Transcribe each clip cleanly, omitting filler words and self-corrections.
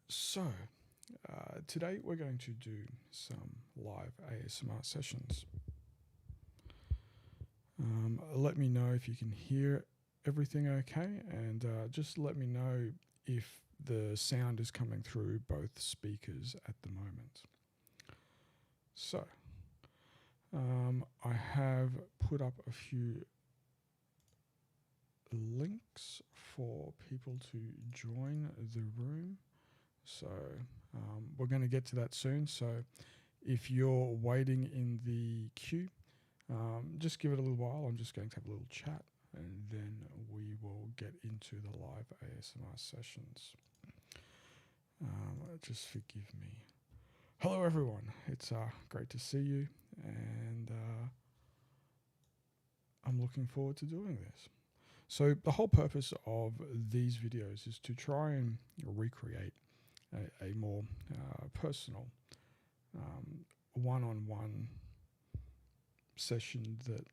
So, today we're going to do some live ASMR sessions. Let me know if you can hear everything okay, and just let me know if the sound is coming through both speakers at the moment. So, I have put up a few links for people to join the room. So, we're going to get to that soon. So, if you're waiting in the queue, just give it a little while. I'm just going to have a little chat and then we will get into the live ASMR sessions. Just forgive me. Hello, everyone. It's great to see you, and I'm looking forward to doing this. So, the whole purpose of these videos is to try and recreate a more personal one-on-one session that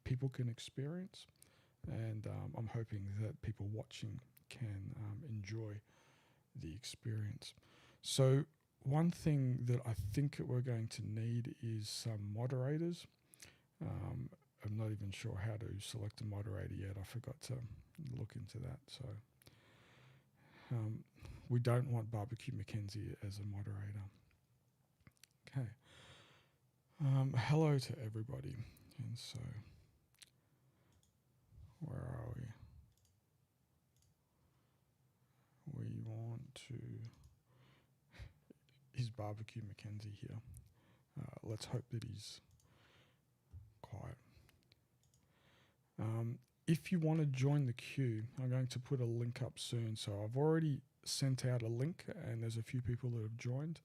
people can experience, and I'm hoping that people watching can enjoy the experience. So one thing that I think we're going to need is some moderators. I'm not even sure how to select a moderator yet. I forgot to look into that. So we don't want BBQ McKenzie as a moderator. Okay. Hello to everybody. And so, where are we? We want to. Is BBQ McKenzie here? Let's hope that he's quiet. If you want to join the queue, I'm going to put a link up soon. So I've already sent out a link, and there's a few people that have joined.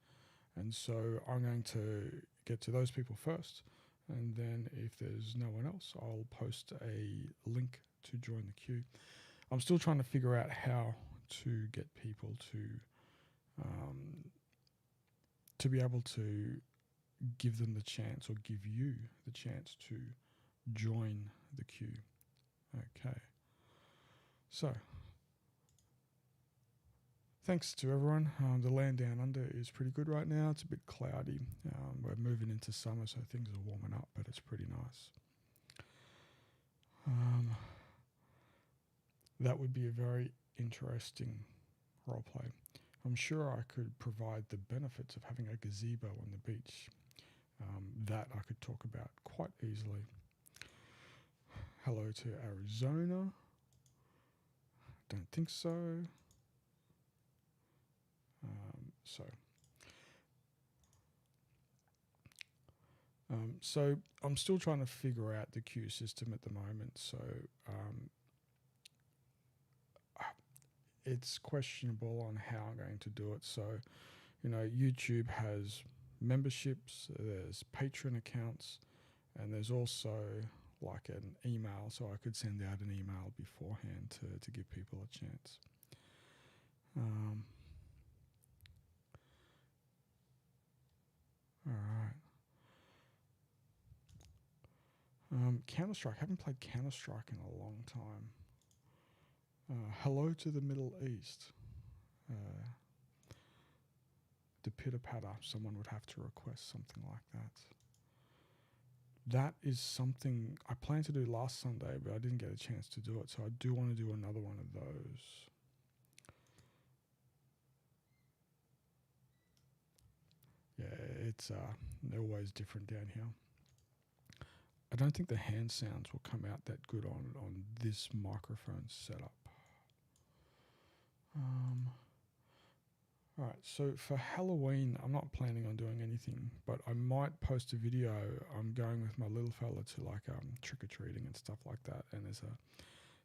And so I'm going to get to those people first. And then if there's no one else, I'll post a link to join the queue. I'm still trying to figure out how to get people to be able to give them the chance, or give you the chance to join the queue. Okay. So, thanks to everyone. The land down under is pretty good right now. It's a bit cloudy. We're moving into summer, so things are warming up, but it's pretty nice. That would be a very interesting roleplay. I'm sure I could provide the benefits of having a gazebo on the beach. That I could talk about quite easily. Hello to Arizona. Don't think so. So I'm still trying to figure out the queue system at the moment. So it's questionable on how I'm going to do it. So, YouTube has memberships, there's patron accounts, and there's also like an email. So I could send out an email beforehand to give people a chance. All right. Counter-Strike. Haven't played Counter-Strike in a long time. Hello to the Middle East. The pitter-patter. Someone would have to request something like that. That is something I planned to do last Sunday, but I didn't get a chance to do it. So I do want to do another one of those. Yeah, it's always different down here. I don't think the hand sounds will come out that good on this microphone setup. Alright, so for Halloween, I'm not planning on doing anything, but I might post a video. I'm going with my little fella to like trick-or-treating and stuff like that, and there's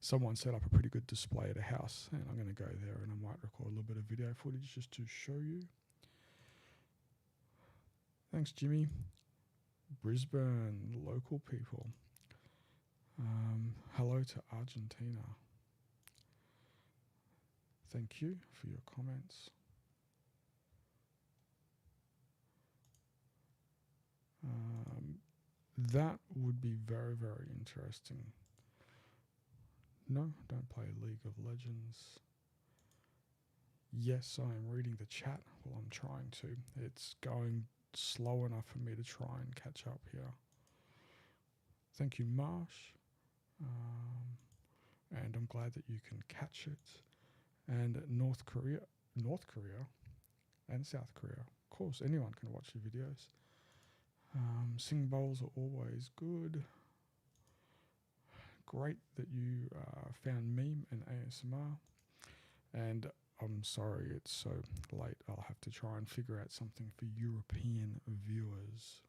someone set up a pretty good display at a house, and I'm going to go there and I might record a little bit of video footage just to show you. Thanks, Jimmy. Brisbane, local people. Hello to Argentina. Thank you for your comments. That would be very, very interesting. No, don't play League of Legends. Yes, I am reading the chat while I'm trying to. It's going slow enough for me to try and catch up here. Thank you, Marsh. And I'm glad that you can catch it. And North Korea and South Korea. Of course, anyone can watch your videos. Sing bowls are always good. Great that you found meme and ASMR. And I'm sorry it's so late. I'll have to try and figure out something for European viewers.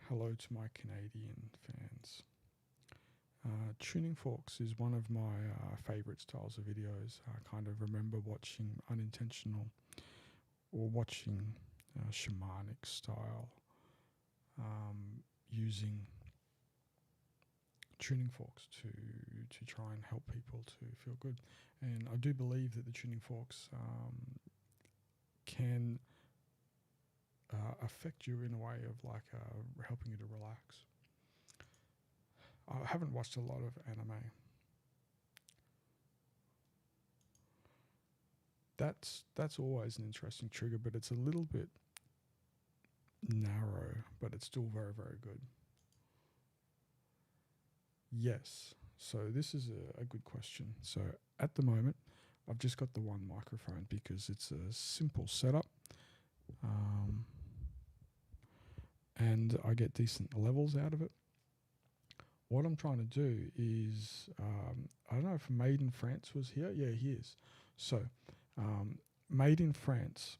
Hello to my Canadian fans. Tuning forks is one of my favourite styles of videos. I kind of remember watching unintentional or watching shamanic style using tuning forks to try and help people to feel good. And I do believe that the tuning forks can affect you in a way of like helping you to relax. I haven't watched a lot of anime. That's always an interesting trigger, but it's a little bit narrow, but it's still very, very good. Yes. So this is a good question. So at the moment, I've just got the one microphone because it's a simple setup. And I get decent levels out of it. What I'm trying to do is, I don't know if Made in France was here. Yeah, he is. So, Made in France,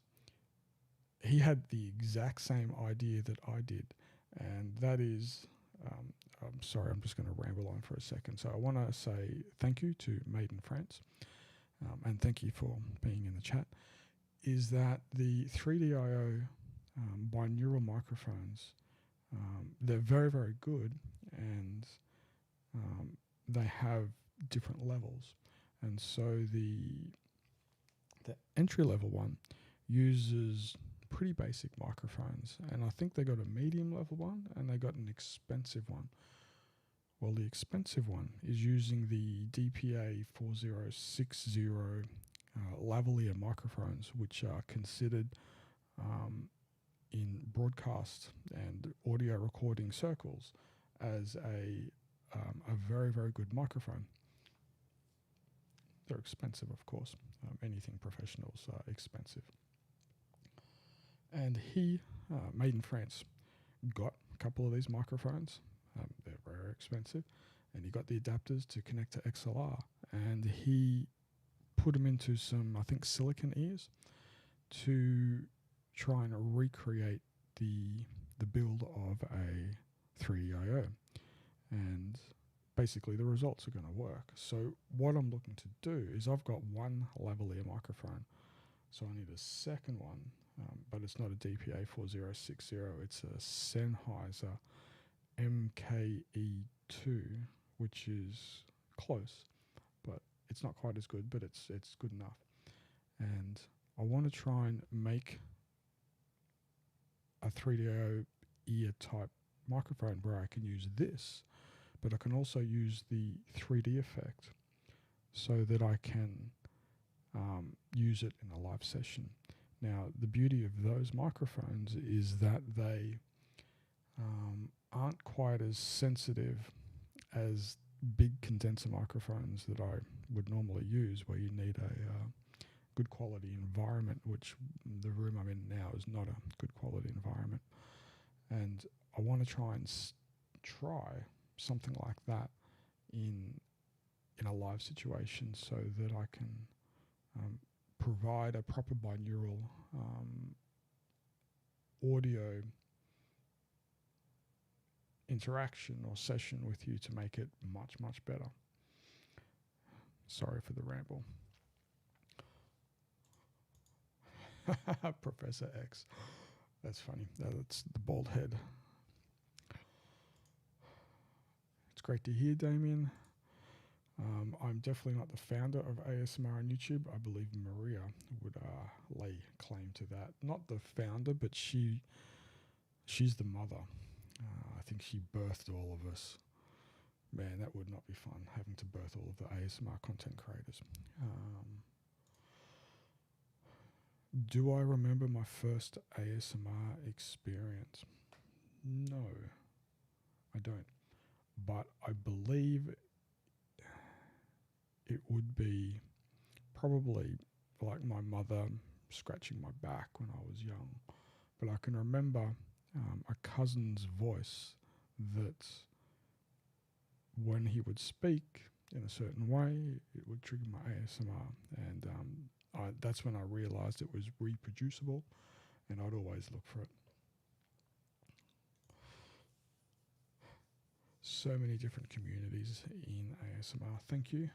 he had the exact same idea that I did. And that is, I'm sorry, I'm just going to ramble on for a second. So I want to say thank you to Made in France, and thank you for being in the chat, is that the 3DIO binaural microphones, they're very, very good, and they have different levels. And so the entry level one uses pretty basic microphones, and I think they got a medium level one and they got an expensive one. Well, the expensive one is using the DPA 4060 lavalier microphones, which are considered in broadcast and audio recording circles as a very, very good microphone. They're expensive, of course. Anything professional is expensive. And he, Made in France, got a couple of these microphones. They're very expensive. And he got the adapters to connect to XLR. And he put them into some, I think, silicon ears to try and recreate the build of a 3DIO. And basically the results are going to work. So what I'm looking to do is I've got one lavalier microphone. So I need a second one, but it's not a DPA 4060. It's a Sennheiser MKE2, which is close, but it's not quite as good, but it's good enough. And I want to try and make a 3DO ear type microphone where I can use this, but I can also use the 3D effect so that I can use it in a live session. Now, the beauty of those microphones is that they aren't quite as sensitive as big condenser microphones that I would normally use, where you need a good quality environment, which the room I'm in now is not a good quality environment. And I want to try and try something like that in a live situation so that I can provide a proper binaural audio interaction or session with you to make it much, much better. Sorry for the ramble. Professor X. That's funny. That's the bald head. It's great to hear, Damien. I'm definitely not the founder of ASMR on YouTube. I believe Maria would lay claim to that. Not the founder, but she's the mother. I think she birthed all of us. Man, that would not be fun, having to birth all of the ASMR content creators. Do I remember my first ASMR experience? No, I don't. But I believe it would be probably like my mother scratching my back when I was young. But I can remember a cousin's voice that when he would speak in a certain way, it would trigger my ASMR. And that's when I realized it was reproducible, and I'd always look for it. So many different communities in ASMR. Thank you.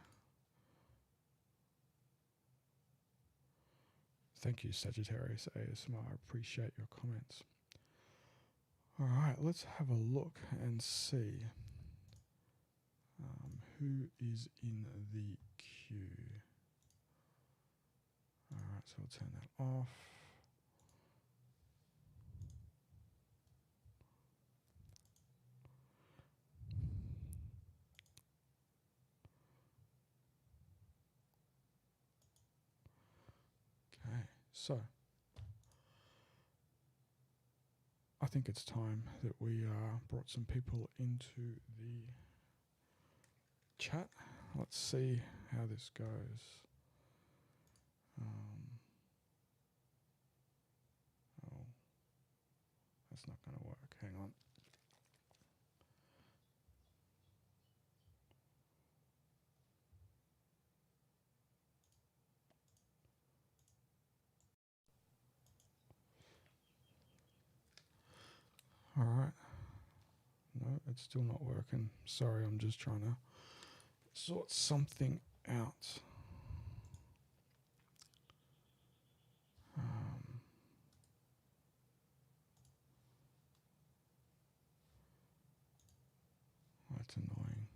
Thank you, Sagittarius ASMR. I appreciate your comments. All right, let's have a look and see who is in the queue. All right, so I'll turn that off. Okay, so I think it's time that we brought some people into the chat. Let's see how this goes. Oh, that's not going to work. Hang on. All right. No, it's still not working. Sorry, I'm just trying to sort something out. That's annoying.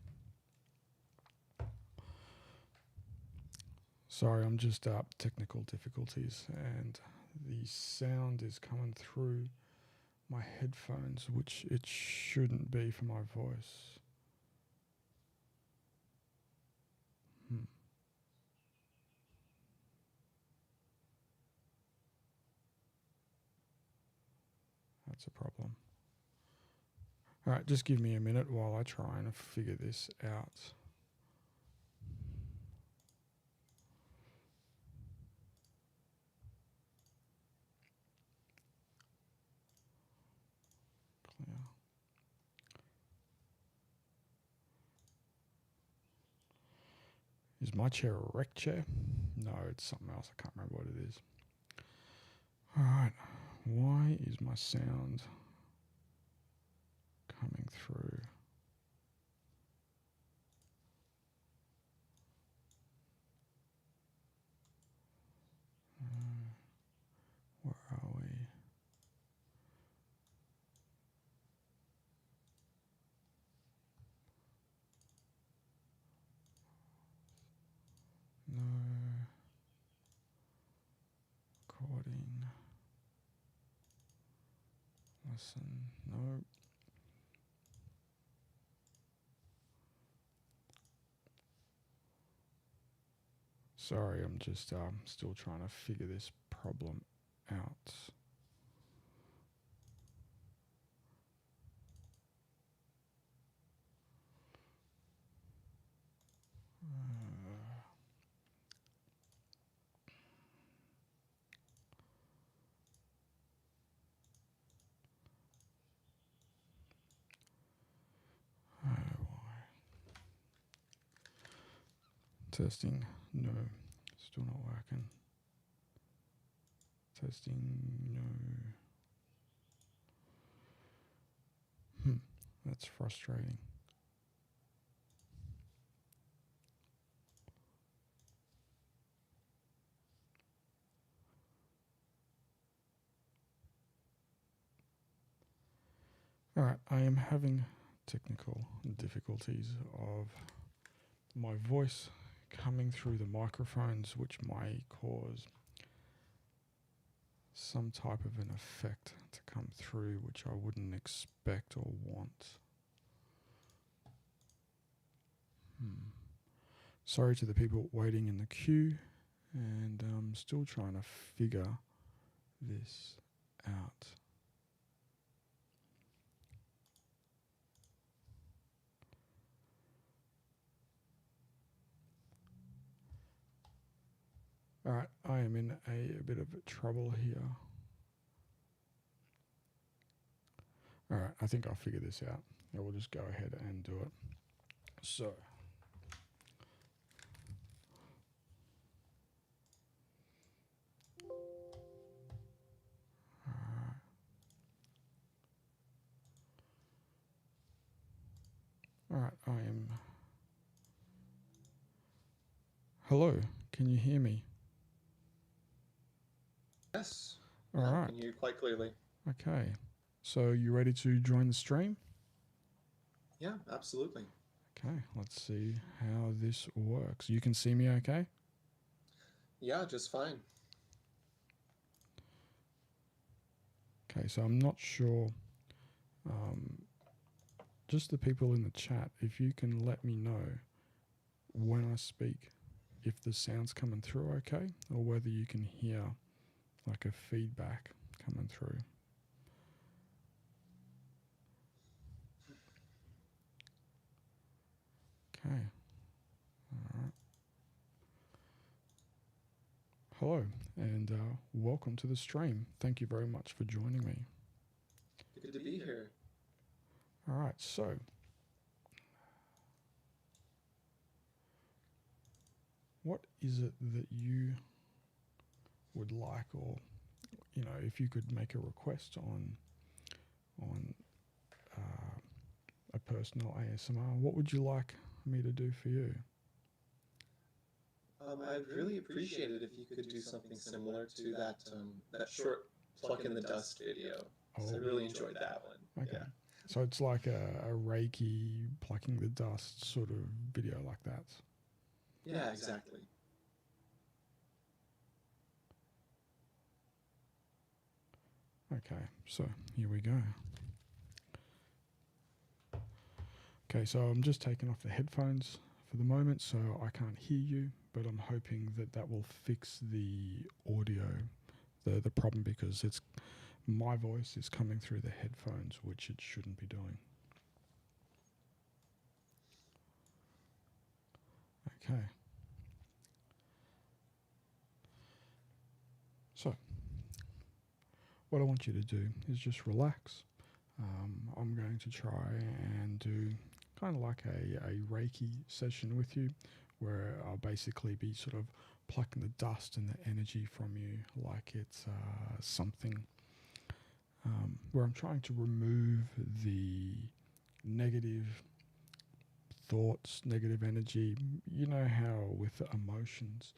Sorry, I'm just technical difficulties, and the sound is coming through my headphones, which it shouldn't be for my voice. That's a problem. All right, just give me a minute while I try and figure this out. Clear. Is my chair a rec chair? No, it's something else. I can't remember what it is. All right, why is my sound coming through? Where are we? No. Recording. Listen. No. Sorry, I'm just still trying to figure this problem out. Testing. No. Still not working. Testing. No. That's frustrating. Alright, I am having technical difficulties of my voice coming through the microphones, which may cause some type of an effect to come through, which I wouldn't expect or want. Sorry to the people waiting in the queue, and I'm still trying to figure this out. All right, I am in a bit of trouble here. All right, I think I'll figure this out. I will just go ahead and do it. So, all right, I am. Hello, can you hear me? Yes. All I right. can hear you quite clearly. Okay. So, you ready to join the stream? Yeah, absolutely. Okay, let's see how this works. You can see me okay? Yeah, just fine. Okay, so I'm not sure. Just the people in the chat, if you can let me know when I speak, if the sound's coming through okay, or whether you can hear like a feedback coming through. Okay. All right. Hello, and welcome to the stream. Thank you very much for joining me. Good to be here. All right, so what is it that you would like, or if you could make a request on a personal ASMR, what would you like me to do for you? I'd really appreciate it if you could do something similar to that short pluck in the dust video. Oh, I really enjoyed that one. okay. Yeah. So it's like a Reiki plucking the dust sort of video like that. Yeah, exactly. Okay, so here we go. Okay, so I'm just taking off the headphones for the moment, so I can't hear you, but I'm hoping that that will fix the audio, the problem, because my voice is coming through the headphones, which it shouldn't be doing. Okay. So, what I want you to do is just relax. I'm going to try and do kind of like a Reiki session with you, where I'll basically be sort of plucking the dust and the energy from you like it's something, where I'm trying to remove the negative thoughts, negative energy. You know how with emotions,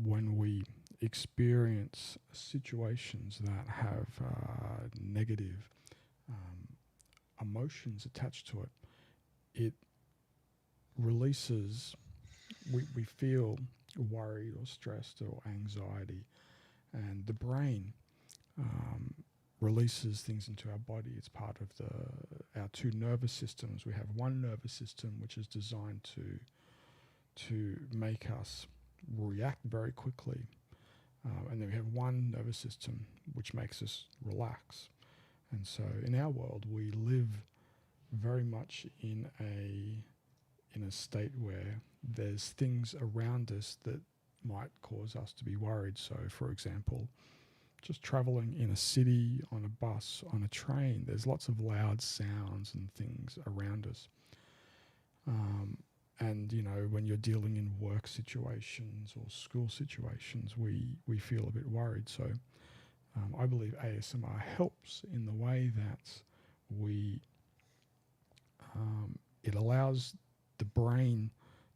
when we experience situations that have negative emotions attached to it, it releases, we feel worried or stressed or anxiety, and the brain releases things into our body. It's part of our two nervous systems. We have one nervous system which is designed to make us react very quickly, and then we have one nervous system which makes us relax. And so in our world, we live very much in a state where there's things around us that might cause us to be worried. So, for example, just traveling in a city, on a bus, on a train, there's lots of loud sounds and things around us. And, when you're dealing in work situations or school situations, we feel a bit worried. So I believe ASMR helps in the way that it allows the brain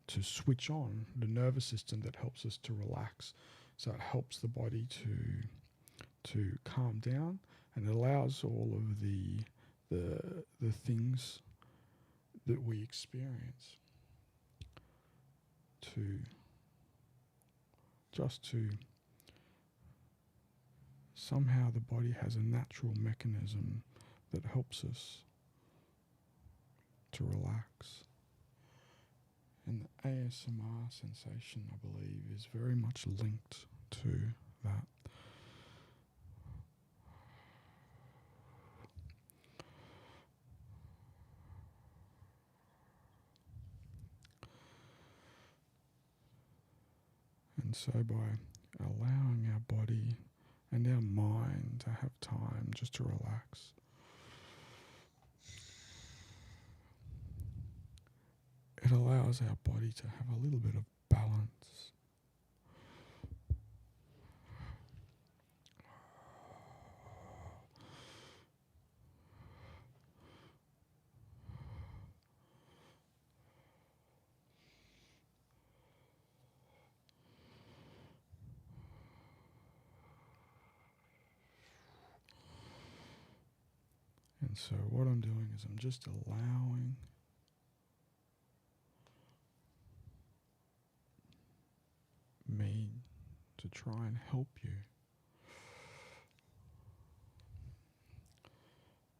to switch on the nervous system that helps us to relax. So it helps the body to calm down, and it allows all of the things that we experience to somehow, the body has a natural mechanism that helps us to relax. And the ASMR sensation, I believe, is very much linked to that. And so by allowing our body and our mind to have time just to relax, it allows our body to have a little bit of balance. And so what I'm doing is I'm just allowing me to try and help you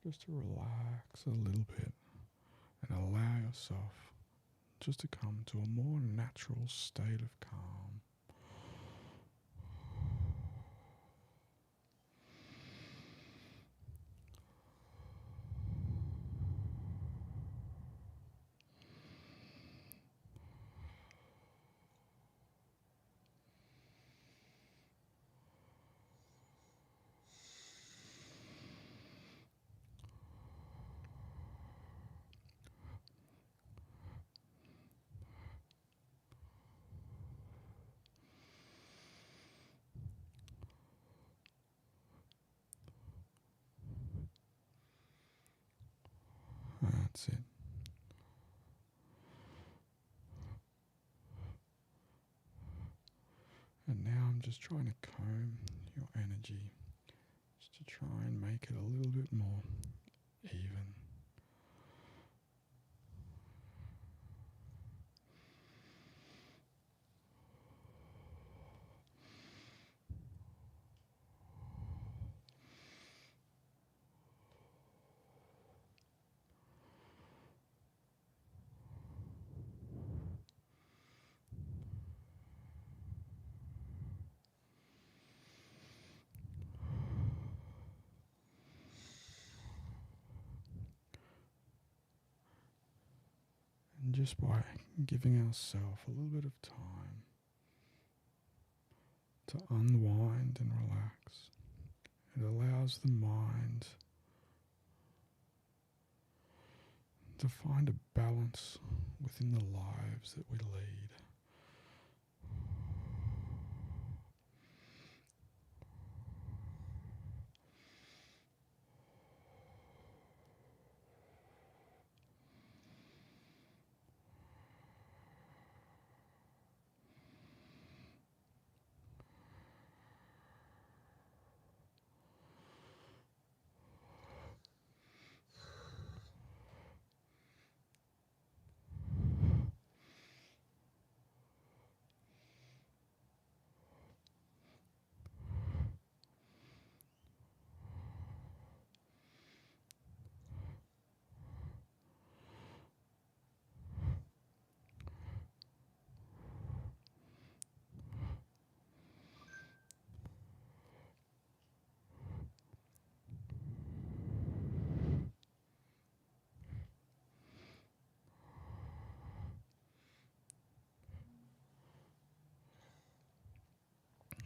just to relax a little bit and allow yourself just to come to a more natural state of calm. That's it. And now I'm just trying to comb your energy just to try and make it a little bit more even. And just by giving ourselves a little bit of time to unwind and relax, it allows the mind to find a balance within the lives that we lead.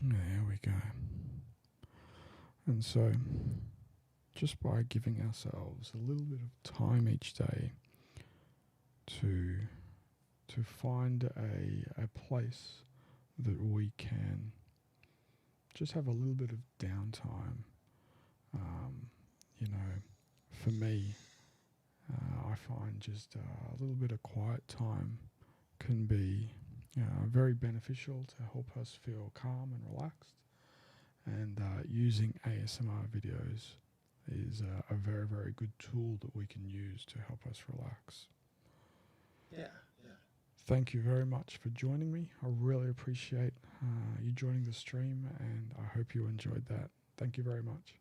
There we go. And so, just by giving ourselves a little bit of time each day to find a place that we can just have a little bit of downtime. For me, I find just a little bit of quiet time can be very beneficial to help us feel calm and relaxed. And using ASMR videos is a very, very good tool that we can use to help us relax. Yeah. Thank you very much for joining me. I really appreciate you joining the stream, and I hope you enjoyed that. Thank you very much.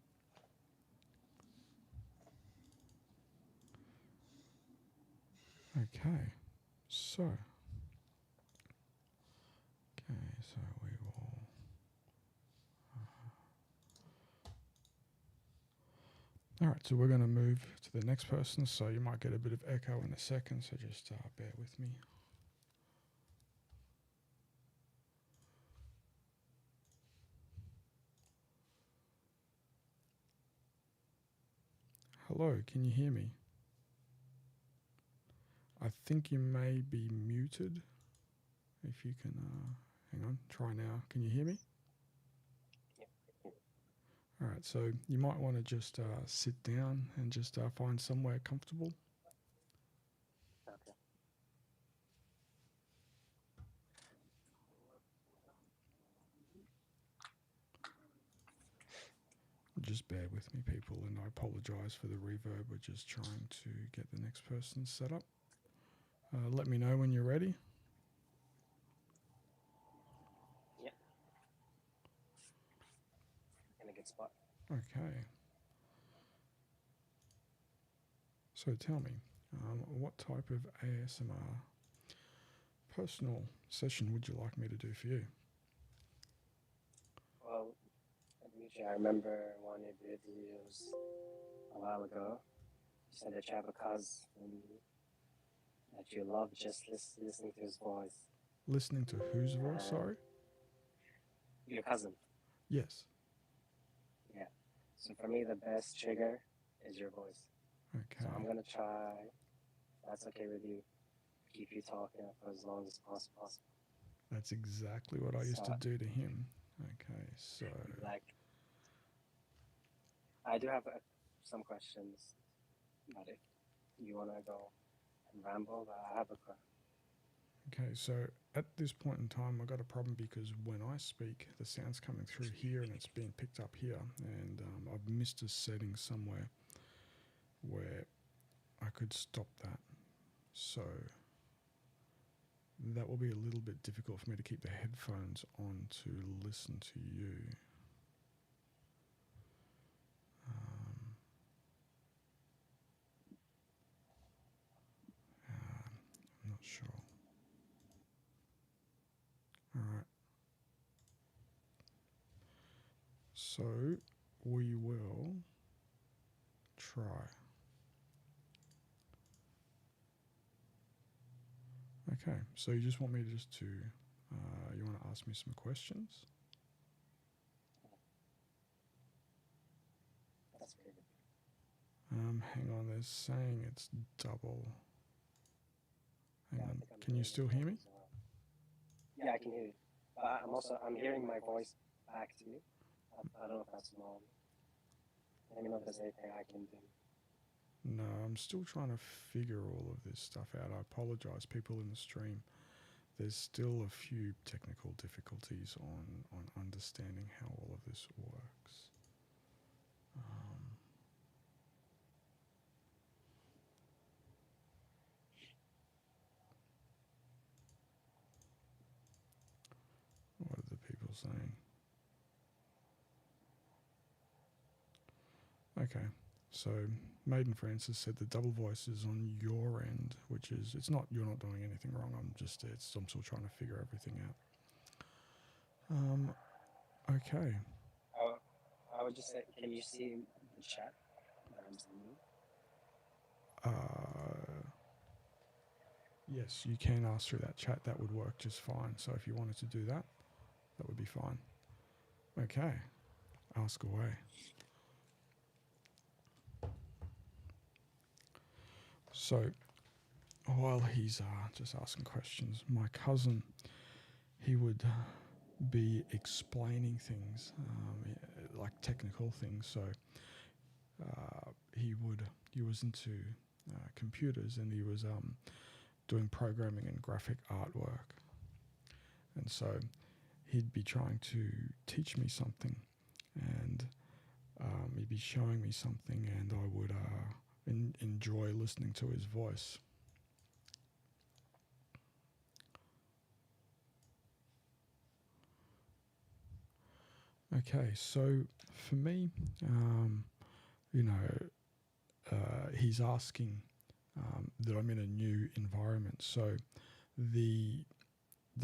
Okay, so we will all right, so we're going to move to the next person, so you might get a bit of echo in a second, so just bear with me. Hello, can you hear me? I think you may be muted. If you can, hang on, try now. Can you hear me? All right, so you might want to just sit down and just find somewhere comfortable. Okay. Just bear with me, people, and I apologize for the reverb. We're just trying to get the next person set up. Let me know when you're ready. Yep. In a good spot. Okay. So tell me, what type of ASMR personal session would you like me to do for you? Well, Dmitri, I remember one of your videos a while ago. You said that you have a cousin that you love just listening to his voice. Listening to whose voice, sorry? Your cousin. Yes. Yeah. So for me, the best trigger is your voice. Okay. So I'm going to try, if that's okay with you, keep you talking for as long as possible. That's exactly what I used to do to him. Okay, so... Like, I do have some questions, but if you want to go and ramble, I have a question. Okay, so at this point in time, I've got a problem because when I speak, the sound's coming through here and it's being picked up here, and I've missed a setting somewhere where I could stop that. So that will be a little bit difficult for me to keep the headphones on to listen to you. I'm not sure. All right. So we will try. Okay, so you just want me just to, you want to ask me some questions? That's pretty good. Hang on, they're saying it's double. Hang on, I can you still hear me? well. Yeah, I can hear you. But I'm hearing my voice back to you. I don't know if that's normal. Let me know if there's anything I can do. No, I'm still trying to figure all of this stuff out. I apologize, people in the stream. There's still a few technical difficulties on understanding how all of this works. What are the people saying? Okay, so Maiden Francis said the double voice is on your end, which is, it's not, you're not doing anything wrong. I'm still trying to figure everything out. Okay. I would just say, can you see the chat that I'm sending? Yes, you can ask through that chat. That would work just fine. So if you wanted to do that, that would be fine. Okay, ask away. So while he's just asking questions, my cousin, he would be explaining things, like technical things. So he was into computers, and he was doing programming and graphic artwork. And so he'd be trying to teach me something, and he'd be showing me something, and I would enjoy listening to his voice. Okay, so for me, he's asking that I'm in a new environment. So the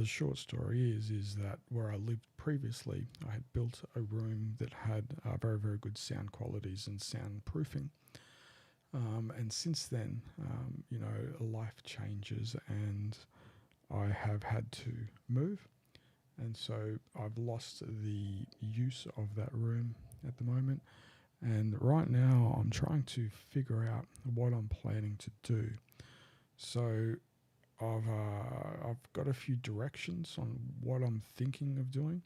short story is that where I lived previously, I had built a room that had very, very good sound qualities and soundproofing. And since then, life changes, and I have had to move. And so I've lost the use of that room at the moment. And right now I'm trying to figure out what I'm planning to do. So I've got a few directions on what I'm thinking of doing.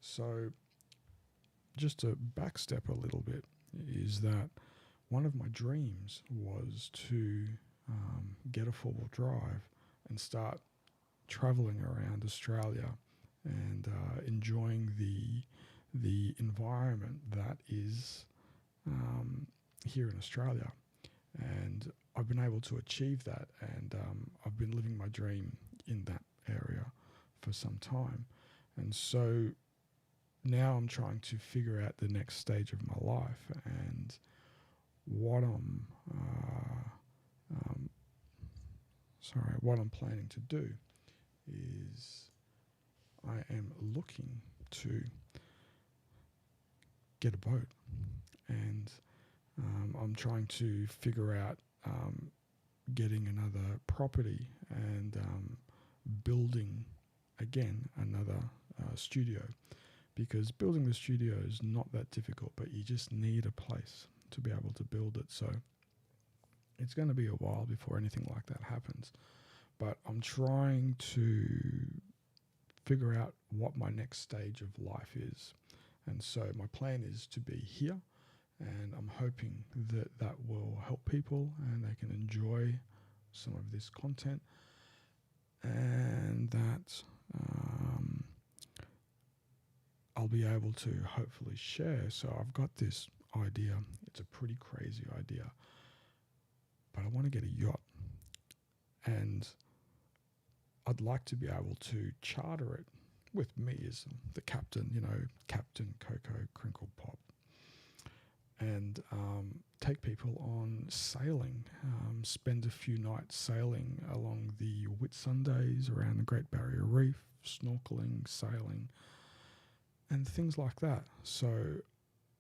So just to backstep a little bit is that one of my dreams was to get a four-wheel drive and start traveling around Australia and enjoying the environment that is here in Australia. And I've been able to achieve that, and I've been living my dream in that area for some time. And so now I'm trying to figure out the next stage of my life, and what I'm planning to do is I am looking to get a boat, and I'm trying to figure out getting another property and building again another studio, because building the studio is not that difficult, but you just need a place to be able to build it. So it's going to be a while before anything like that happens, but I'm trying to figure out what my next stage of life is. And so my plan is to be here, and I'm hoping that that will help people and they can enjoy some of this content, and that I'll be able to hopefully share. So I've got this idea. It's a pretty crazy idea, but I want to get a yacht, and I'd like to be able to charter it with me as the captain, Captain Coco Crinkle Pop, and take people on sailing, spend a few nights sailing along the Whitsundays around the Great Barrier Reef, snorkeling, sailing, and things like that. So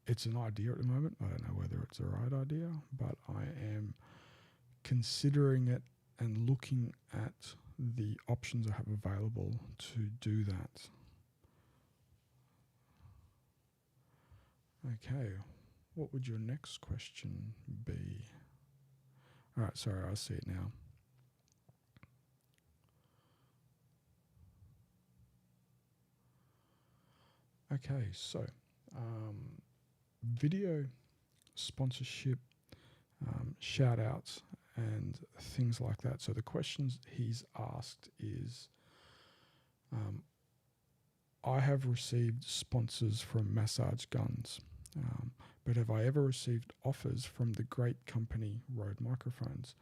it's an idea at the moment. I don't know whether it's the right idea, but I am considering it and looking at the options I have available to do that. Okay, what would your next question be? All right, sorry, I see it now. Okay, so video sponsorship, shout outs, and things like that. So the questions he's asked is, I have received sponsors from Massage Guns, but have I ever received offers from the great company Rode Microphones?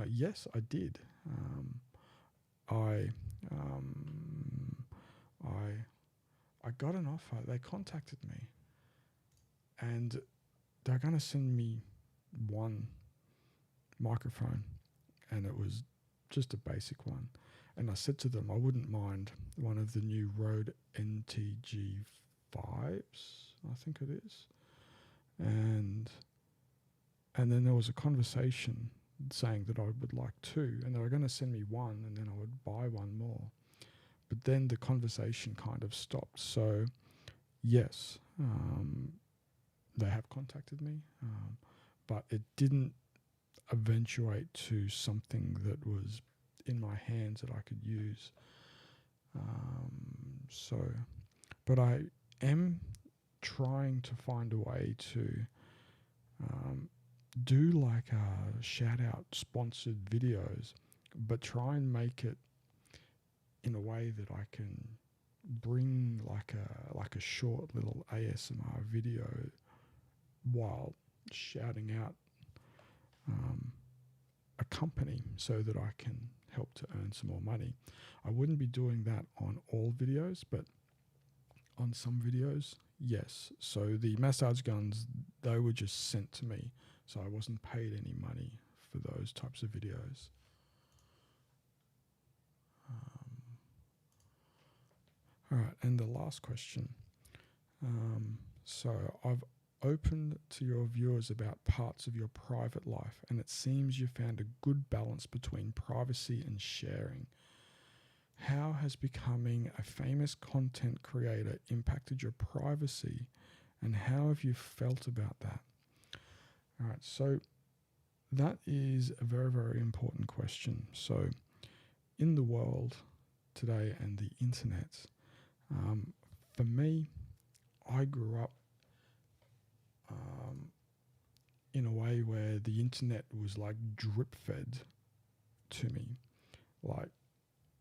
Yes, I did. I got an offer. They contacted me, and they're going to send me one microphone, and it was just a basic one. And I said to them I wouldn't mind one of the new Rode NTG5s, I think it is. And then there was a conversation saying that I would like two, and they were going to send me one, and then I would buy one more. But then the conversation kind of stopped. So yes, they have contacted me, but it didn't eventuate to something that was in my hands that I could use. But I am trying to find a way to do like a shout out sponsored videos, but try and make it in a way that I can bring like a short little ASMR video while shouting out a company so that I can help to earn some more money. I wouldn't be doing that on all videos, but on some videos, yes. So the massage guns, they were just sent to me, so I wasn't paid any money for those types of videos. All right, and the last question. So I've opened to your viewers about parts of your private life, and it seems you found a good balance between privacy and sharing. How has becoming a famous content creator impacted your privacy, and how have you felt about that? All right, so that is a very, very important question. So in the world today and the internet, for me, I grew up in a way where the internet was like drip fed to me. Like,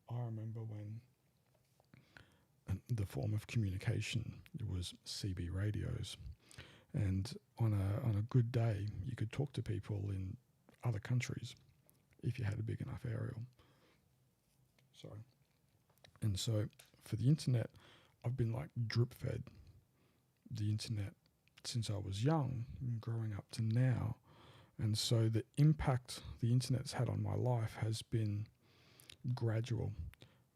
I remember when the form of communication, it was CB radios, and on a good day you could talk to people in other countries if you had a big enough aerial. Sorry. And so for the internet, I've been like drip fed the internet since I was young, growing up to now. And so the impact the internet's had on my life has been gradual.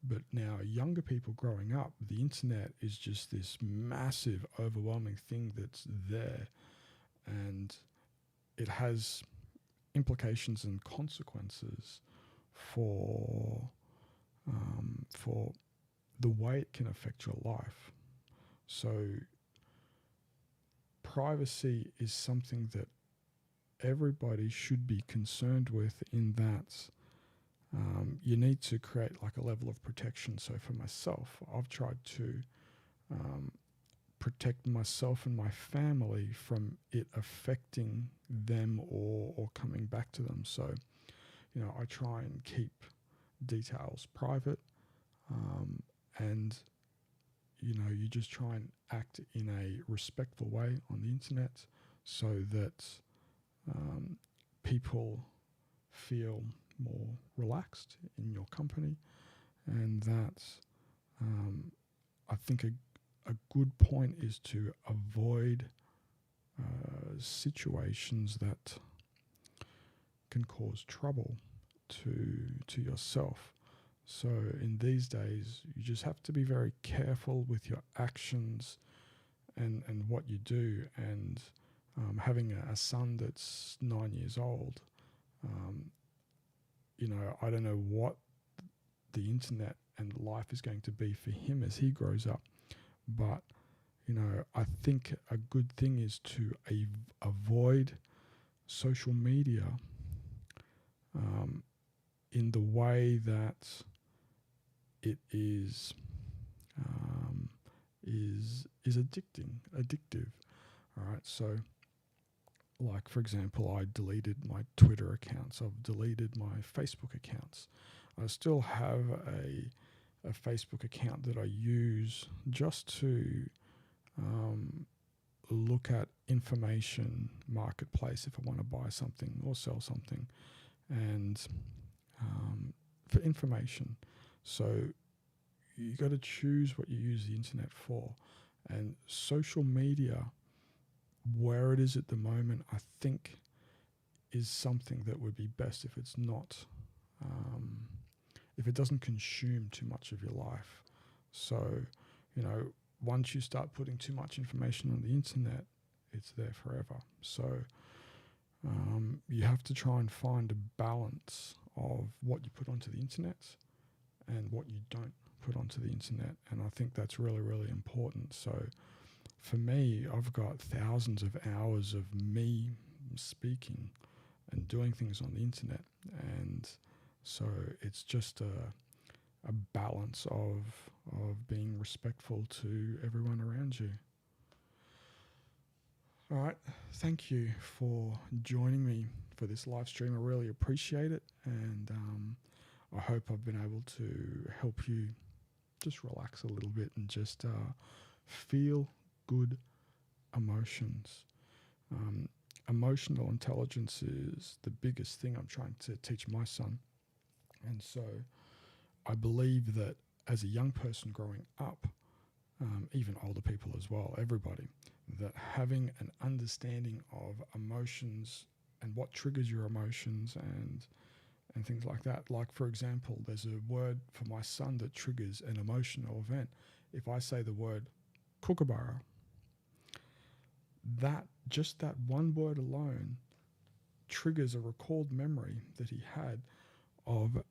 But now younger people growing up, the internet is just this massive, overwhelming thing that's there. And it has implications and consequences for the way it can affect your life. So privacy is something that everybody should be concerned with, in that you need to create like a level of protection. So for myself, I've tried to protect myself and my family from it affecting them or coming back to them. So, you know, I try and keep details private, and you know, you just try and act in a respectful way on the internet so that people feel more relaxed in your company, and that I think a good point is to avoid situations that can cause trouble to yourself. So in these days, you just have to be very careful with your actions and what you do. And having a son that's 9 years old, you know, I don't know what the internet and life is going to be for him as he grows up. But, you know, I think a good thing is to avoid social media in the way that it is addictive. All right, so like, for example, I deleted my Twitter accounts. I've deleted my Facebook accounts. I still have a Facebook account that I use just to look at information marketplace if I want to buy something or sell something, and for information. So you got to choose what you use the internet for. And social media, where it is at the moment, I think is something that would be best if it's not, if it doesn't consume too much of your life. So, you know, once you start putting too much information on the internet, it's there forever. So you have to try and find a balance of what you put onto the internet and what you don't put onto the internet. And I think that's really, really important. So for me, I've got thousands of hours of me speaking and doing things on the internet. And so it's just a balance of being respectful to everyone around you. All right, thank you for joining me for this live stream. I really appreciate it, and I hope I've been able to help you just relax a little bit and just feel good emotions. Emotional intelligence is the biggest thing I'm trying to teach my son, and so I believe that as a young person growing up, even older people as well, everybody, that having an understanding of emotions and what triggers your emotions and things like that. Like, for example, there's a word for my son that triggers an emotional event. If I say the word kookaburra, that one word alone triggers a recalled memory that he had of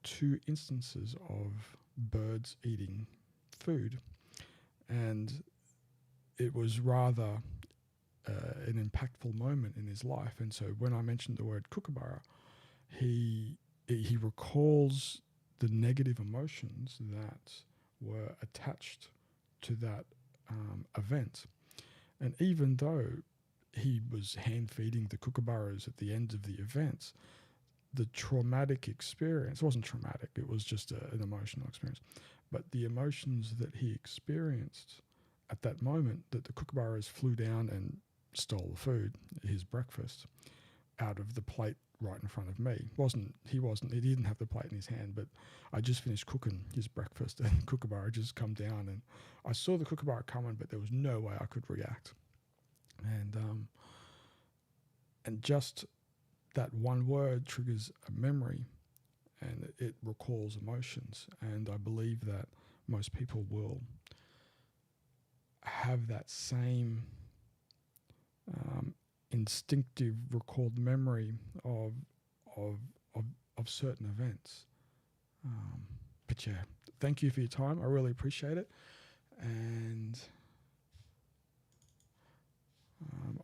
2 instances of birds eating food. And it was rather an impactful moment in his life. And so when I mentioned the word kookaburra, he recalls the negative emotions that were attached to that event. And even though he was hand feeding the kookaburras at the end of the event, the traumatic experience wasn't traumatic, it was just an emotional experience. But the emotions that he experienced at that moment, that the kookaburras flew down and stole the food, his breakfast, out of the plate right in front of me. He didn't have the plate in his hand, but I just finished cooking his breakfast and kookaburra just come down, and I saw the kookaburra coming, but there was no way I could react. And just that one word triggers a memory, and it recalls emotions. And I believe that most people will have that same instinctive recalled memory of certain events. But yeah, thank you for your time. I really appreciate it, and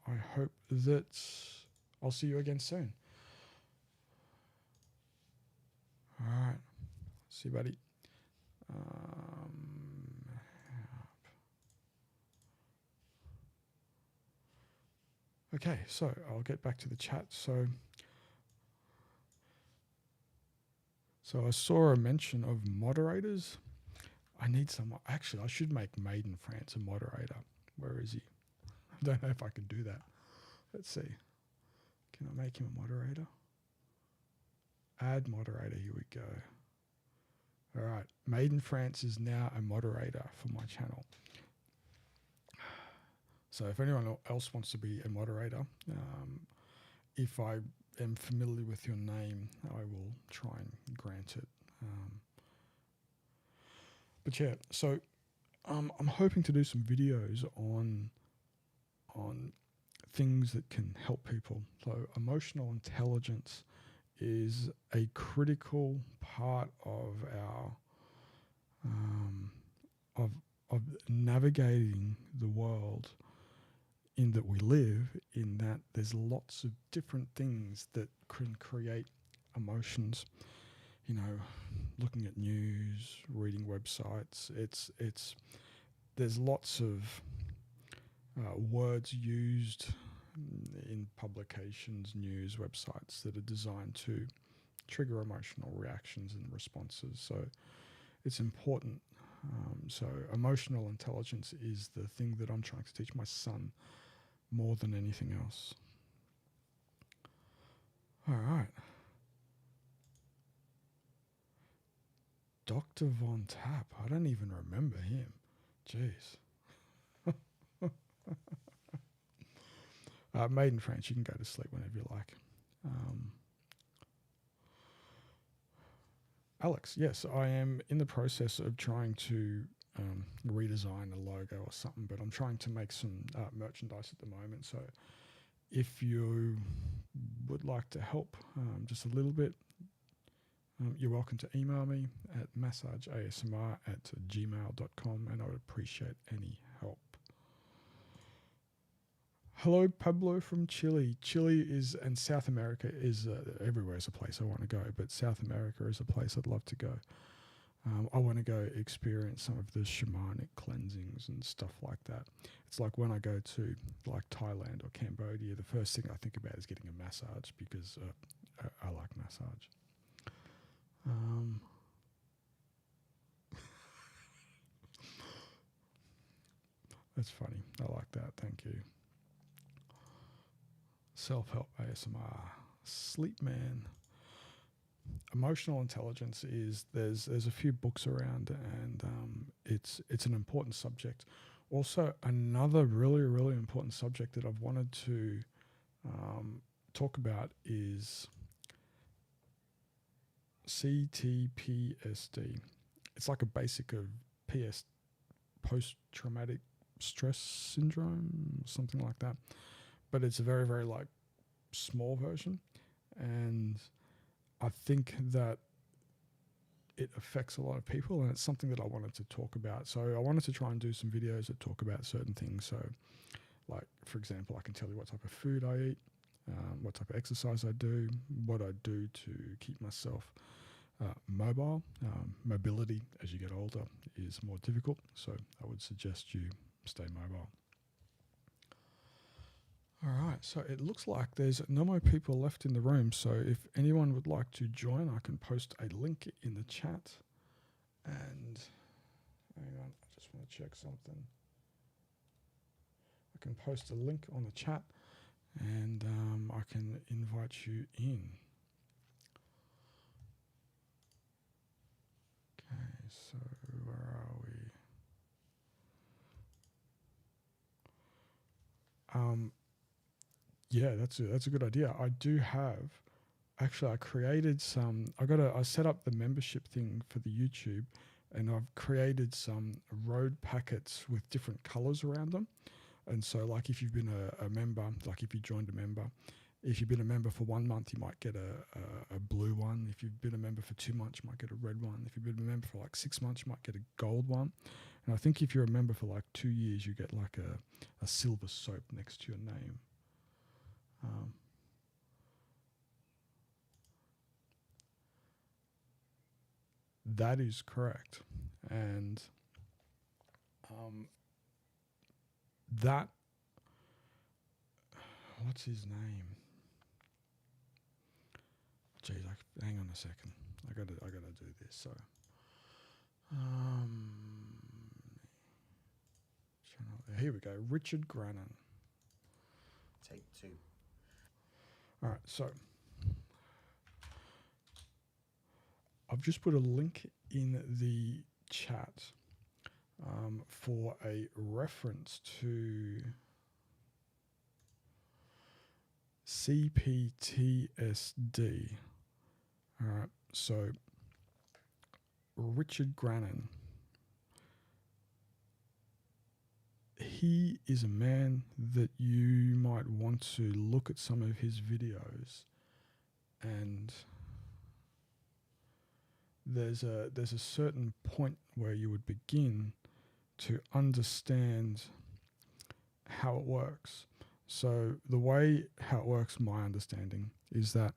I hope that I'll see you again soon. All right, see you, buddy. Okay, so I'll get back to the chat. So I saw a mention of moderators. I need someone. Actually, I should make Maiden France a moderator. Where is he? I don't know if I can do that. Let's see. Can I make him a moderator? Add moderator. Here we go. All right. Maiden France is now a moderator for my channel. So if anyone else wants to be a moderator, if I am familiar with your name, I will try and grant it. But yeah, so I'm hoping to do some videos on things that can help people. So emotional intelligence is a critical part of our of navigating the world in that we live, in that there's lots of different things that can create emotions. You know, looking at news, reading websites, there's lots of words used in publications, news, websites that are designed to trigger emotional reactions and responses. So it's important. So emotional intelligence is the thing that I'm trying to teach my son more than anything else. All right. Dr. Von Tapp. I don't even remember him. Jeez. Maiden France, you can go to sleep whenever you like. Alex, yes, I am in the process of trying to redesign a logo or something, but I'm trying to make some merchandise at the moment. So if you would like to help just a little bit, you're welcome to email me at massageasmr@gmail.com, and I would appreciate any help. Hello, Pablo from Chile. Chile is, and South America is, everywhere is a place I want to go, but South America is a place I'd love to go. I want to go experience some of the shamanic cleansings and stuff like that. It's like when I go to like Thailand or Cambodia, the first thing I think about is getting a massage, because I like massage. That's funny. I like that. Thank you. Self-help ASMR. Sleep Man. Emotional intelligence is, there's a few books around, and it's an important subject. Also, another really important subject that I've wanted to talk about is CTPSD. It's like a basic of post-traumatic stress syndrome, something like that. But it's a very like small version, and I think that it affects a lot of people, and it's something that I wanted to talk about. So I wanted to try and do some videos that talk about certain things. So, like, for example, I can tell you what type of food I eat, what type of exercise I do, what I do to keep myself mobile. Mobility as you get older is more difficult, so I would suggest you stay mobile. All right, so it looks like there's no more people left in the room, so if anyone would like to join, I can post a link in the chat. And hang on, I just want to check something. I can post a link on the chat, and I can invite you in. Okay, so where are we? Yeah, that's a good idea. I do have, actually, I created some. I set up the membership thing for the YouTube, and I've created some road packets with different colors around them. And so, like, if you've been a member, like if you joined a member, if you've been a member for 1 month, you might get a blue one. If you've been a member for 2 months, you might get a red one. If you've been a member for like 6 months, you might get a gold one. And I think if you're a member for like 2 years, you get like a silver soap next to your name. That is correct. And that, what's his name? Geez, hang on a second. I gotta do this. So, here we go. Richard Grannon. Take 2. All right, so I've just put a link in the chat for a reference to CPTSD. All right, so Richard Grannon, he is a man that you might want to look at some of his videos, and there's a certain point where you would begin to understand how it works. So the way how it works, my understanding, is that,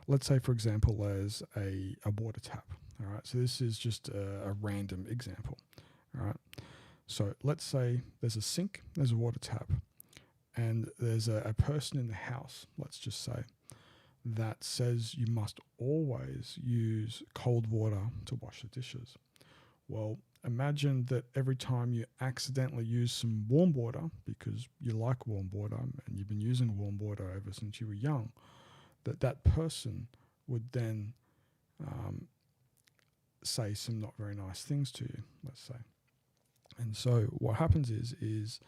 let's say, for example, there's a water tap. All right, so this is just a random example. All right, so let's say there's a sink, there's a water tap, and there's a person in the house, let's just say, that says you must always use cold water to wash the dishes. Well, imagine that every time you accidentally use some warm water, because you like warm water and you've been using warm water ever since you were young, that person would then say some not very nice things to you, let's say. And so what happens is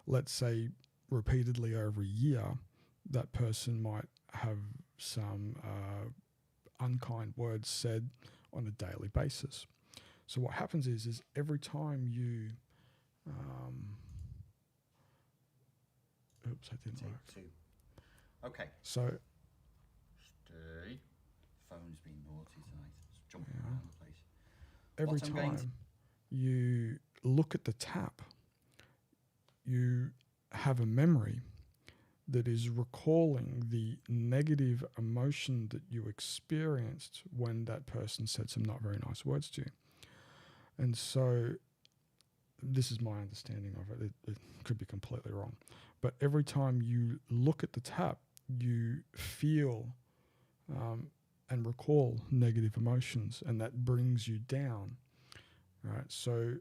let's say repeatedly over a year, that person might have some unkind words said on a daily basis. So what happens is every time you, oops, I didn't work. Take 2. Okay. So Stay. Phone's been naughty tonight. It's jumping around the place. every time you look at the tap, you have a memory that is recalling the negative emotion that you experienced when that person said some not very nice words to you. And so this is my understanding of it. It could be completely wrong. But every time you look at the tap, you feel and recall negative emotions, and that brings you down. Right? So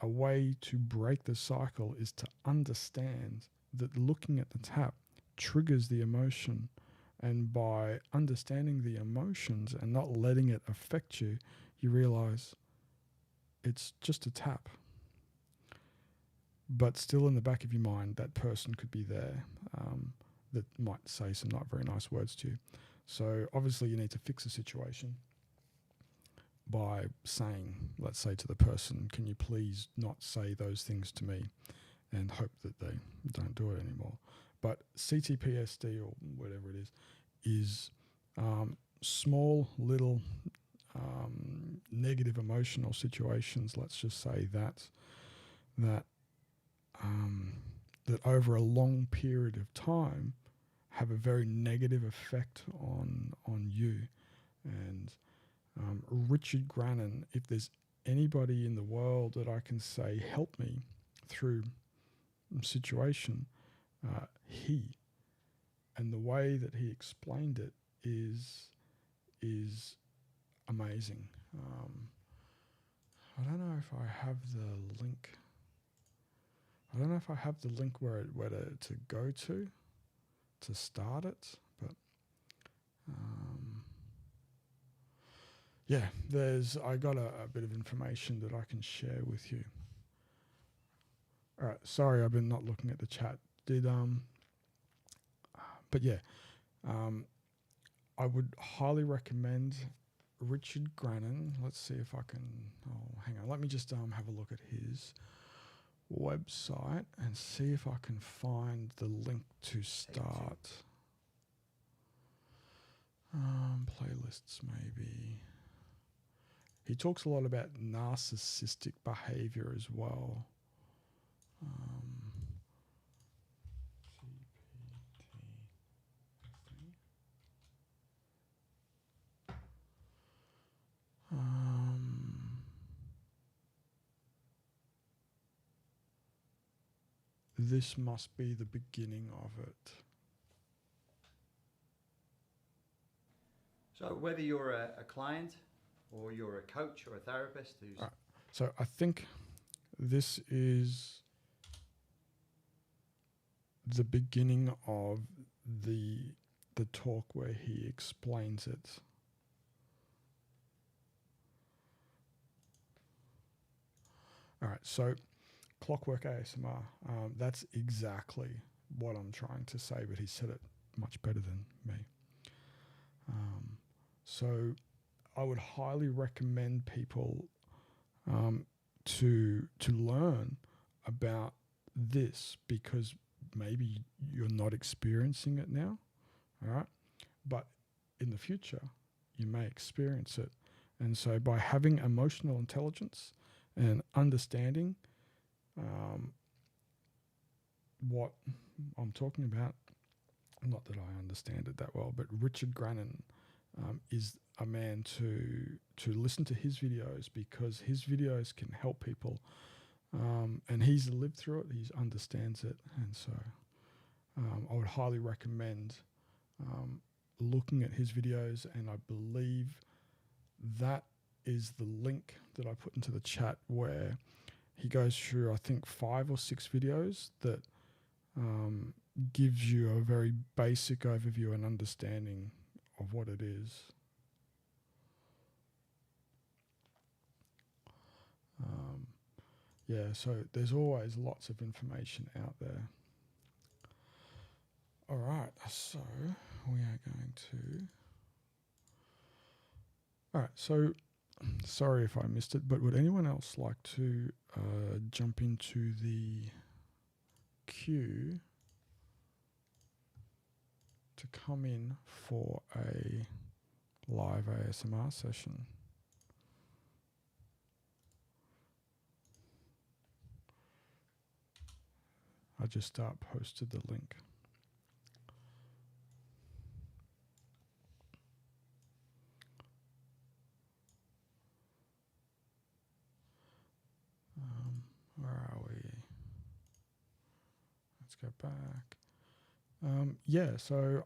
a way to break the cycle is to understand that looking at the tap triggers the emotion, and by understanding the emotions and not letting it affect you, you realize it's just a tap. But still in the back of your mind, that person could be there that might say some not very nice words to you. So obviously you need to fix the situation by saying, let's say to the person, can you please not say those things to me, and hope that they don't do it anymore. But CTPSD, or whatever it is small little negative emotional situations, let's just say that that over a long period of time have a very negative effect on you. And Richard Grannon, if there's anybody in the world that I can say help me through situation, he, and the way that he explained it is amazing. I don't know if I have the link. I don't know if I have the link where to go to start it, but yeah, I got a bit of information that I can share with you. All right, sorry, I've been not looking at the chat. But yeah, I would highly recommend Richard Grannon. Let's see if I can. Oh, hang on. Let me just have a look at his website and see if I can find the link to start. Playlists maybe. He talks a lot about narcissistic behavior as well. This must be the beginning of it. So whether you're a client or you're a coach or a therapist who's... Right. So I think this is the beginning of the talk where he explains it. All right, so Clockwork ASMR, that's exactly what I'm trying to say, but he said it much better than me. So I would highly recommend people to learn about this, because maybe you're not experiencing it now, all right? But in the future, you may experience it. And so by having emotional intelligence and understanding what I'm talking about, not that I understand it that well, but Richard Grannon is a man to listen to his videos, because his videos can help people. And he's lived through it, he understands it. And so I would highly recommend looking at his videos, and I believe that is the link that I put into the chat, where he goes through, I think, 5 or 6 videos that gives you a very basic overview and understanding of what it is. Yeah, so there's always lots of information out there. All right, so we are going to... All right, so sorry if I missed it, but would anyone else like to jump into the queue to come in for a live ASMR session? I just posted the link. Where are we? Let's go back. Yeah, so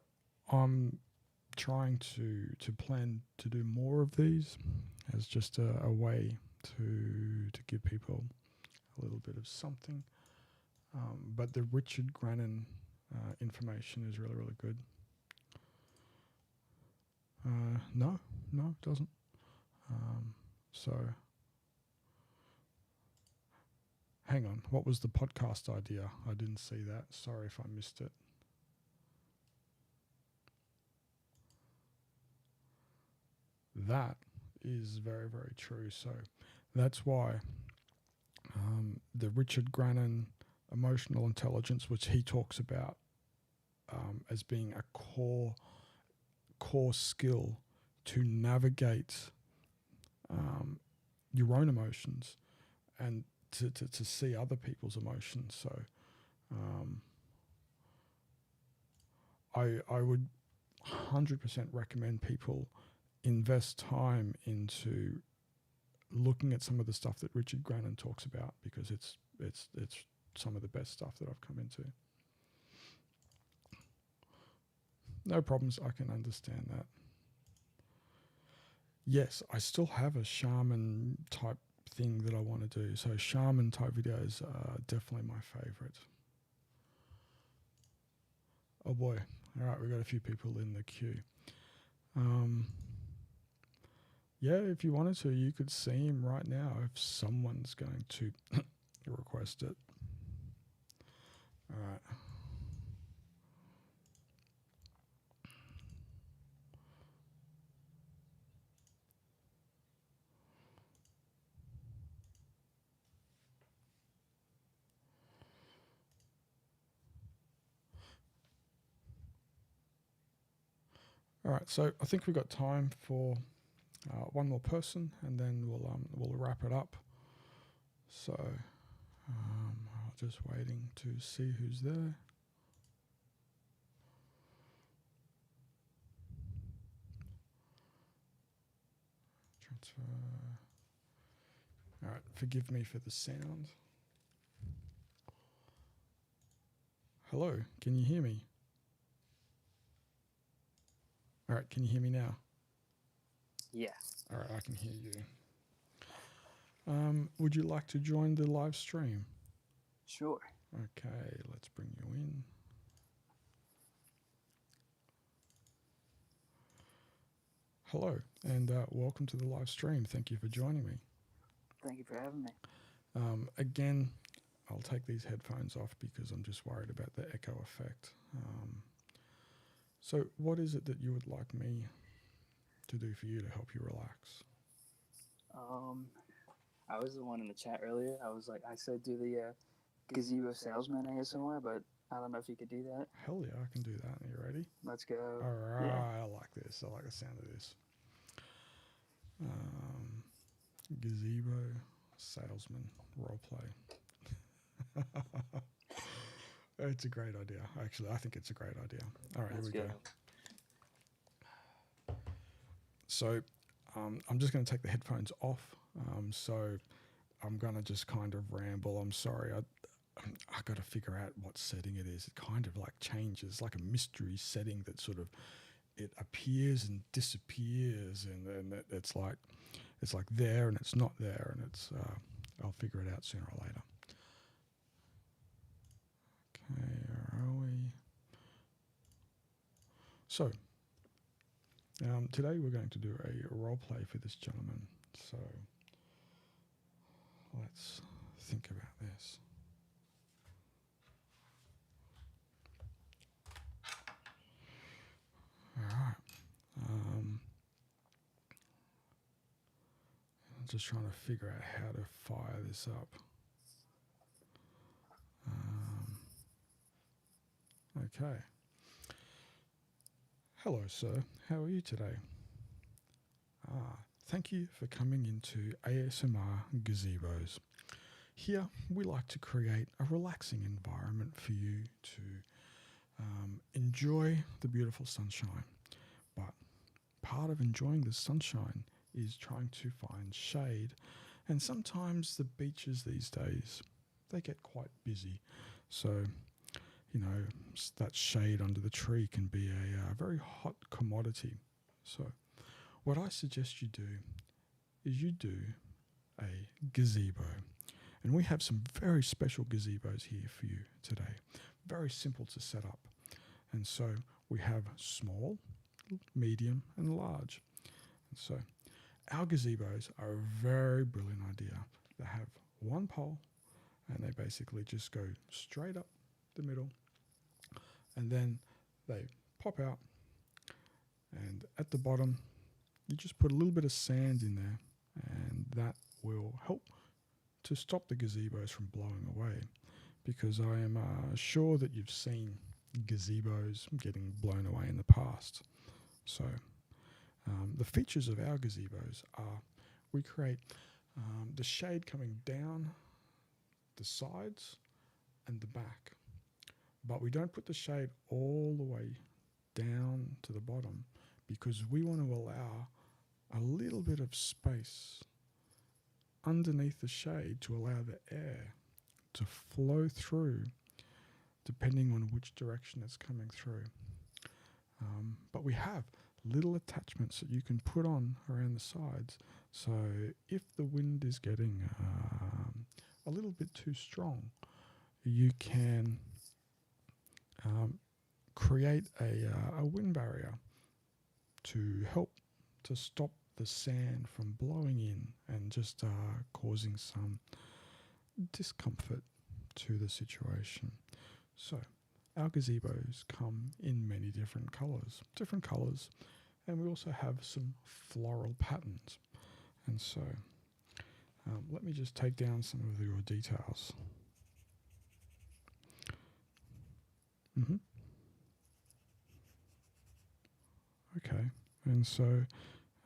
I'm trying to plan to do more of these as just a way to give people a little bit of something. But the Richard Grannon information is really, really good. No, it doesn't. So, hang on. What was the podcast idea? I didn't see that. Sorry if I missed it. That is very, very true. So, that's why the Richard Grannon emotional intelligence, which he talks about as being a core skill to navigate your own emotions and to see other people's emotions. So I would 100% recommend people invest time into looking at some of the stuff that Richard Grannon talks about, because it's some of the best stuff that I've come into. No problems, I can understand that. Yes, I still have a shaman type thing that I want to do. So shaman type videos are definitely my favorite. Oh boy. All right, we've got a few people in the queue. Yeah, if you wanted to, you could see him right now if someone's going to request it. All right. All right, so I think we've got time for one more person, and then we'll wrap it up. So I'm just waiting to see who's there. Transfer. All right, forgive me for the sound. Hello, can you hear me? All right, can you hear me now? Yeah. All right, I can hear you. Would you like to join the live stream? Sure. Okay, let's bring you in. Hello, and welcome to the live stream. Thank you for joining me. Thank you for having me. Again, I'll take these headphones off because I'm just worried about the echo effect. So what is it that you would like me to do for you to help you relax? I was the one in the chat earlier. I said do the Gazebo salesman ASMR, but I don't know if you could do that. Hell yeah, I can do that. Are you ready? Let's go. All right, Yeah. I like this. I like the sound of this. Gazebo salesman roleplay. It's a great idea. Actually, I think it's a great idea. All right, Let's here we go. go. So I'm just going to take the headphones off. So I'm going to just kind of ramble. I'm sorry. I got to figure out what setting it is. It kind of like changes, like a mystery setting that sort of it appears and disappears, and then it's like there and it's not there, and it's I'll figure it out sooner or later. Okay, where are we? So today we're going to do a role play for this gentleman. So let's think about this. All right. I'm just trying to figure out how to fire this up. Okay. Hello, sir. How are you today? Thank you for coming into ASMR Gazebos. Here, we like to create a relaxing environment for you to enjoy the beautiful sunshine. But part of enjoying the sunshine is trying to find shade. And sometimes the beaches these days, they get quite busy. So, you know, that shade under the tree can be a very hot commodity. So what I suggest you do is you do a gazebo. And we have some very special gazebos here for you today. Very simple to set up. And so we have small, medium, and large. And so our gazebos are a very brilliant idea. They have one pole, and they basically just go straight up the middle, and then they pop out, and at the bottom you just put a little bit of sand in there, and that will help to stop the gazebos from blowing away, because I am sure that you've seen gazebos getting blown away in the past. So the features of our gazebos are we create the shade coming down the sides and the back. But we don't put the shade all the way down to the bottom because we want to allow a little bit of space underneath the shade to allow the air to flow through depending on which direction it's coming through. But we have little attachments that you can put on around the sides. So if the wind is getting a little bit too strong, you can create a wind barrier to help to stop the sand from blowing in and just causing some discomfort to the situation. So our gazebos come in many different colours, and we also have some floral patterns. And so let me just take down some of your details. Okay, and so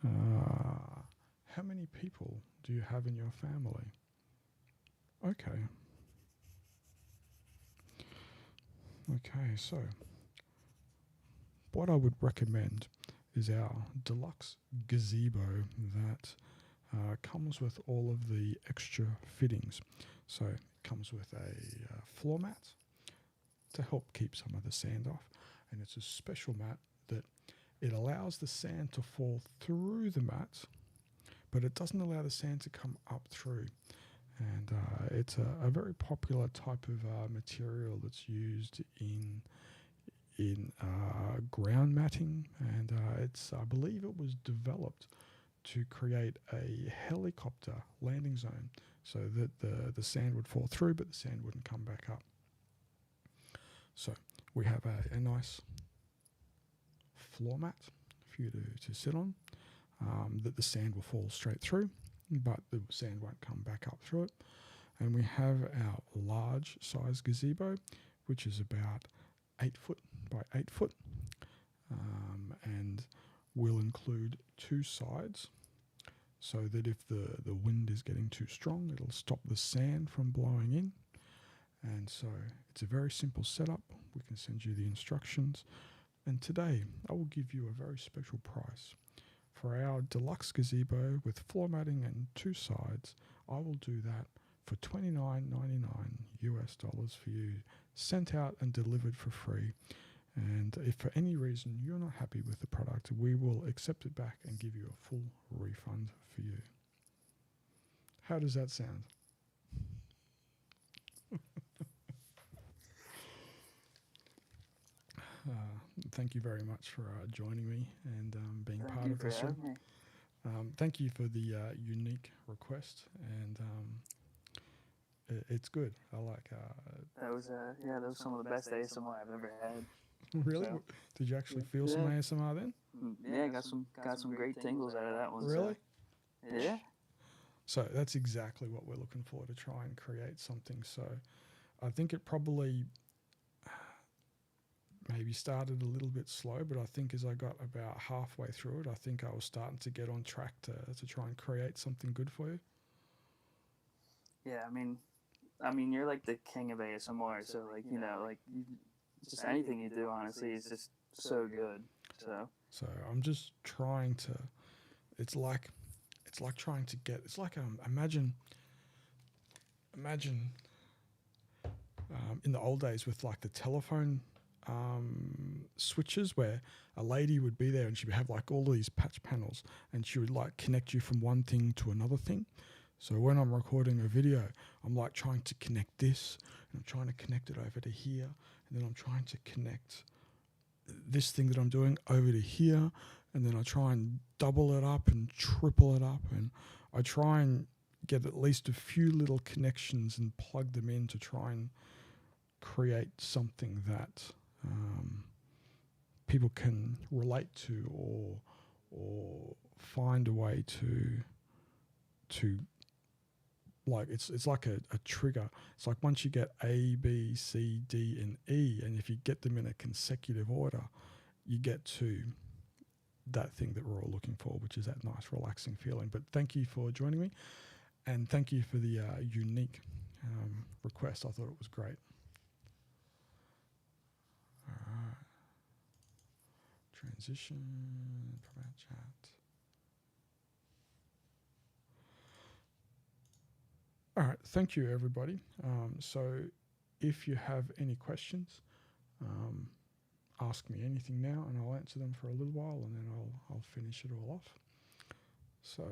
how many people do you have in your family? Okay. Okay, so what I would recommend is our deluxe gazebo that comes with all of the extra fittings. So it comes with a floor mat to help keep some of the sand off, and it's a special mat that it allows the sand to fall through the mat, but it doesn't allow the sand to come up through. And it's a very popular type of material that's used in ground matting, and I believe it was developed to create a helicopter landing zone so that the sand would fall through but the sand wouldn't come back up. So we have a nice floor mat for you to sit on, that the sand will fall straight through but the sand won't come back up through it. And we have our large size gazebo, which is about 8 foot by 8 foot, and will include 2 sides so that if the wind is getting too strong, it'll stop the sand from blowing in. And so it's a very simple setup. We can send you the instructions. And today I will give you a very special price. For our deluxe gazebo with floor matting and 2 sides, I will do that for $29.99 US for you, sent out and delivered for free. And if for any reason you're not happy with the product, we will accept it back and give you a full refund for you. How does that sound? Thank you very much for joining me and being part of this one. Thank you for the unique request, and it's good. I like. That was some of the best ASMR I've ever had. Really? So, Did you actually feel some ASMR then? Yeah, got some great tingles out of that one. Really? So, yeah. So that's exactly what we're looking for, to try and create something. So I think it probably maybe started a little bit slow, but I think as I got about halfway through it, I think I was starting to get on track to try and create something good for you. Yeah, I mean, you're like the king of ASMR, so like, you know, like just anything you do, honestly, is just so good. So I'm just trying to. It's like trying to get. It's like imagine. In the old days with like the telephone switches, where a lady would be there and she would have like all these patch panels, and she would like connect you from one thing to another thing. So when I'm recording a video, I'm like trying to connect this, and I'm trying to connect it over to here, and then I'm trying to connect this thing that I'm doing over to here, and then I try and double it up and triple it up, and I try and get at least a few little connections and plug them in to try and create something that people can relate to, or find a way to like, it's like a trigger. It's like once you get A, B, C, D, and E, and if you get them in a consecutive order, you get to that thing that we're all looking for, which is that nice relaxing feeling. But thank you for joining me, and thank you for the unique request. I thought it was great. All right. Transition, promote chat. All right, thank you everybody. So if you have any questions, ask me anything now and I'll answer them for a little while, and then I'll finish it all off. So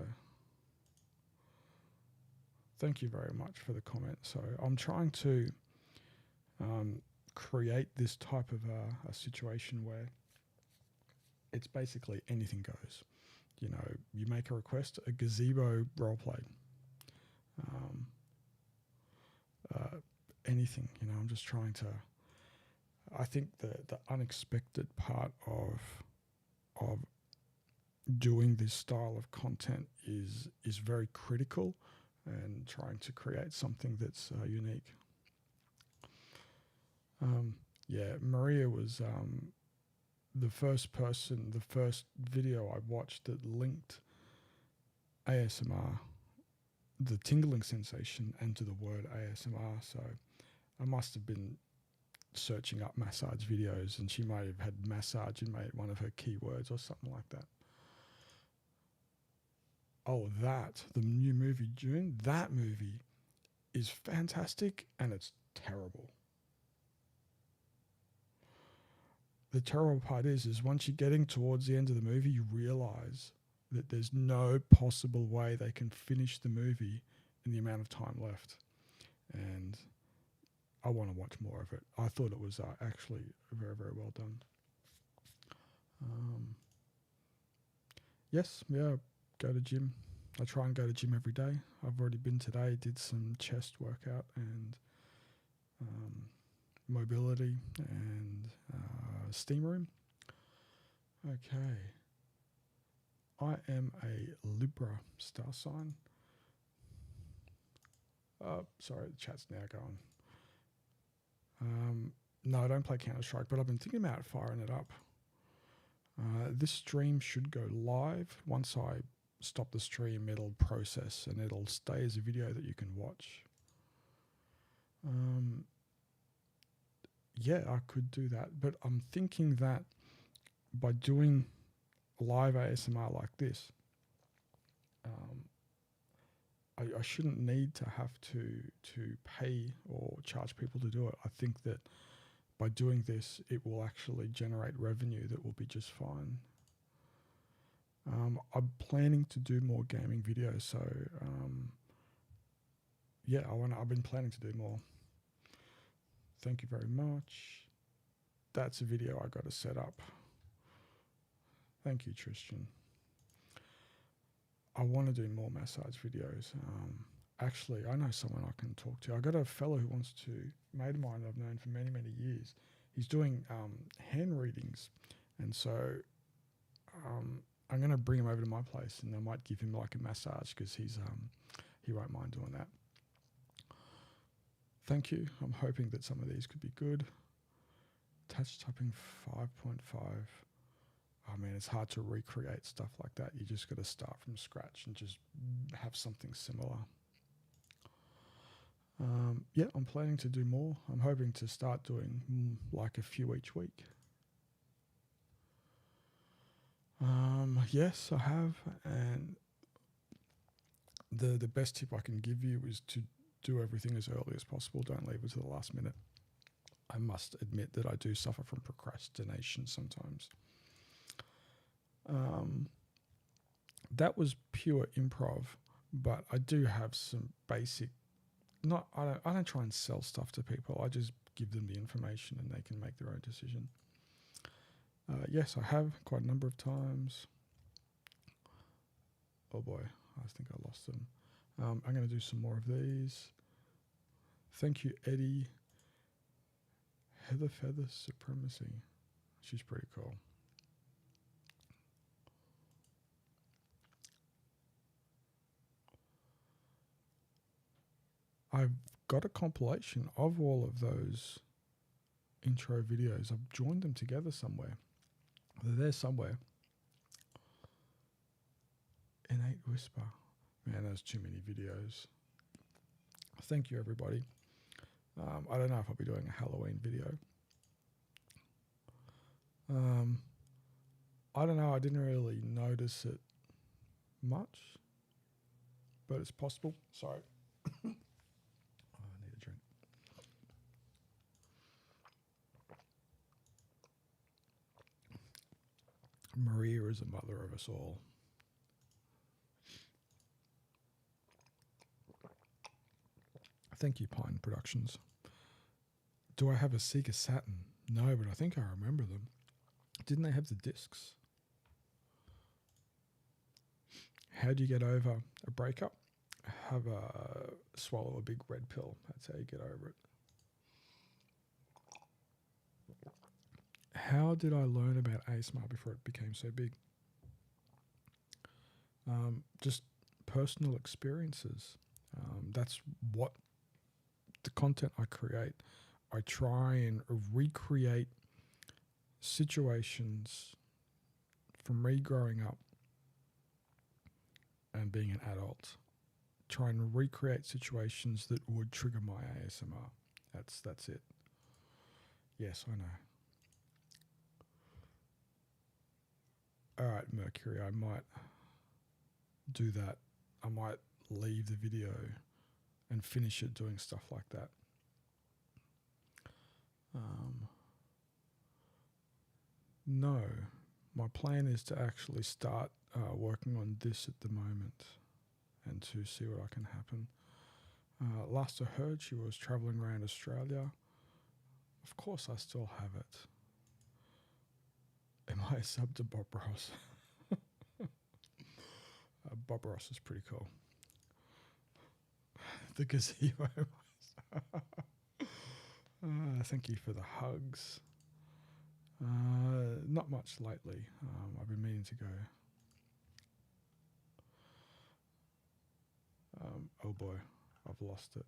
thank you very much for the comment. So I'm trying to create this type of a situation where it's basically anything goes. You know, you make a request, a Gazebo roleplay, anything. You know, I'm just trying to. I think the unexpected part of doing this style of content is very critical, and trying to create something that's unique. Yeah, Maria was the first video I watched that linked ASMR, the tingling sensation, and to the word ASMR. So I must have been searching up massage videos, and she might have had massage in one of her keywords or something like that. Oh, the new movie June, that movie is fantastic, and it's terrible. The terrible part is once you're getting towards the end of the movie, you realize that there's no possible way they can finish the movie in the amount of time left. And I want to watch more of it. I thought it was actually very, very well done. Yes, yeah, go to gym. I try and go to gym every day. I've already been today, did some chest workout and mobility and steam room. Okay. I am a Libra star sign. Sorry, the chat's now going. No, I don't play Counter-Strike, but I've been thinking about firing it up. This stream should go live. Once I stop the stream, it'll process and it'll stay as a video that you can watch. Yeah, I could do that, but I'm thinking that by doing live ASMR like this, I shouldn't need to have to pay or charge people to do it. I think that by doing this, it will actually generate revenue that will be just fine. I'm planning to do more gaming videos, so yeah, I've been planning to do more. Thank you very much. That's a video I got to set up. Thank you, Tristan. I want to do more massage videos. Actually, I know someone I can talk to. I got a fellow who wants to, mate of mine I've known for many, many years. He's doing hand readings, and so I'm going to bring him over to my place, and I might give him like a massage because he won't mind doing that. Thank you. I'm hoping that some of these could be good. Touch typing 5.5. I mean, it's hard to recreate stuff like that. You just got to start from scratch and just have something similar. Yeah, I'm planning to do more. I'm hoping to start doing like a few each week. Yes, I have. And the best tip I can give you is to do everything as early as possible. Don't leave it to the last minute. I must admit that I do suffer from procrastination sometimes. That was pure improv, but I do have some basic. I don't try and sell stuff to people. I just give them the information and they can make their own decision. Yes, I have quite a number of times. Oh boy, I think I lost them. I'm going to do some more of these. Thank you, Eddie. Heather Feather Supremacy. She's pretty cool. I've got a compilation of all of those intro videos. I've joined them together somewhere. They're there somewhere. innate whisper. Man, there's too many videos. Thank you, everybody. I don't know if I'll be doing a Halloween video. I don't know. I didn't really notice it much, but it's possible. Sorry. Oh, I need a drink. Maria is the mother of us all. Thank you, Pine Productions. Do I have a Sega Saturn? No, but I think I remember them. Didn't they have the discs? How do you get over a breakup? Swallow a big red pill. That's how you get over it. How did I learn about ASMR before it became so big? Just personal experiences. That's what the content I create. I try and recreate situations from me growing up and being an adult. Try and recreate situations that would trigger my ASMR. That's it. Yes, I know. Alright, Mercury, I might do that. I might leave the video and finish it doing stuff like that. No, my plan is to actually start working on this at the moment and to see what can happen. Last I heard, she was travelling around Australia. Of course, I still have it. Am I a sub to Bob Ross? Bob Ross is pretty cool. The Gazebo. Thank you for the hugs. Not much lately. I've been meaning to go. Oh boy, I've lost it.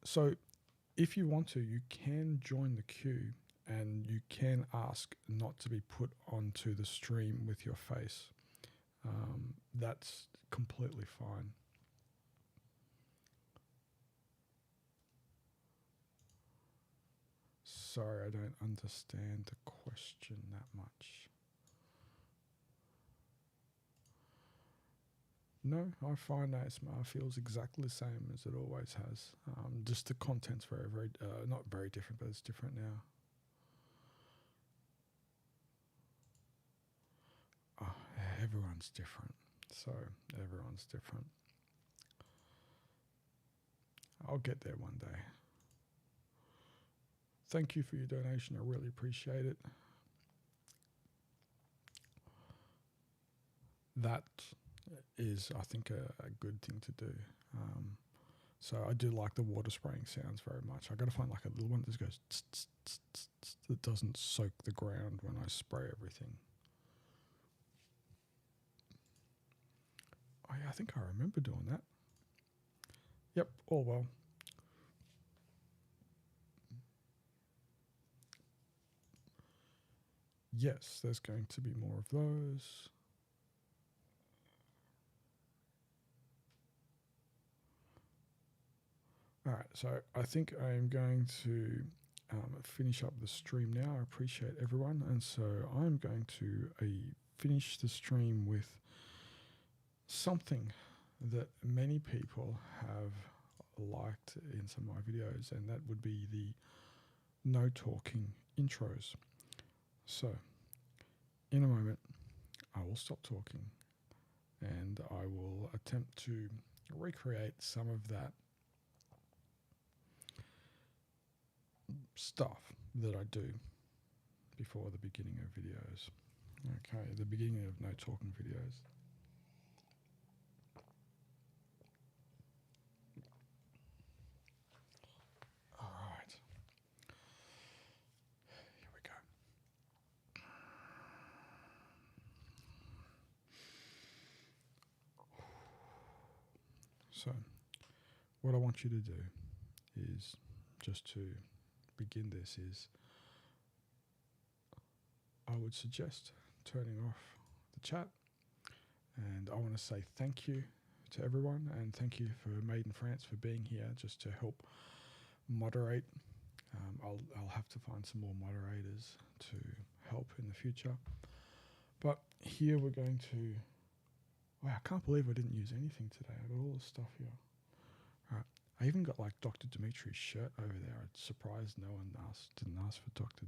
So if you want to, you can join the queue and you can ask not to be put onto the stream with your face. That's completely fine. Sorry, I don't understand the question that much. No, I find ASMR feels exactly the same as it always has. Just the content's very, not very different, but it's different now. Oh, everyone's different. So, everyone's different. I'll get there one day. Thank you for your donation. I really appreciate it. That is, I think, a good thing to do. So I do like the water spraying sounds very much. I got to find like a little one that just goes tss, tss, tss, tss, tss, that doesn't soak the ground when I spray everything. Oh yeah, I think I remember doing that. Yep, all well. Yes, there's going to be more of those. Alright, so I think I'm going to finish up the stream now. I appreciate everyone, and so I'm going to finish the stream with something that many people have liked in some of my videos, and that would be the no talking intros. So in a moment I will stop talking and I will attempt to recreate some of that stuff that I do before the beginning of videos. Okay, the beginning of no talking videos. Alright. Here we go. So, what I want you to do is, just to begin this, is I would suggest turning off the chat And I want to say thank you to everyone, and thank you for Made in France for being here just to help moderate. I'll have to find some more moderators to help in the future. But here we're going to... Wow, I can't believe I didn't use anything today. I got all this stuff here. All right. I even got like Dr. Dmitri's shirt over there. I'm surprised no one didn't ask for Dr.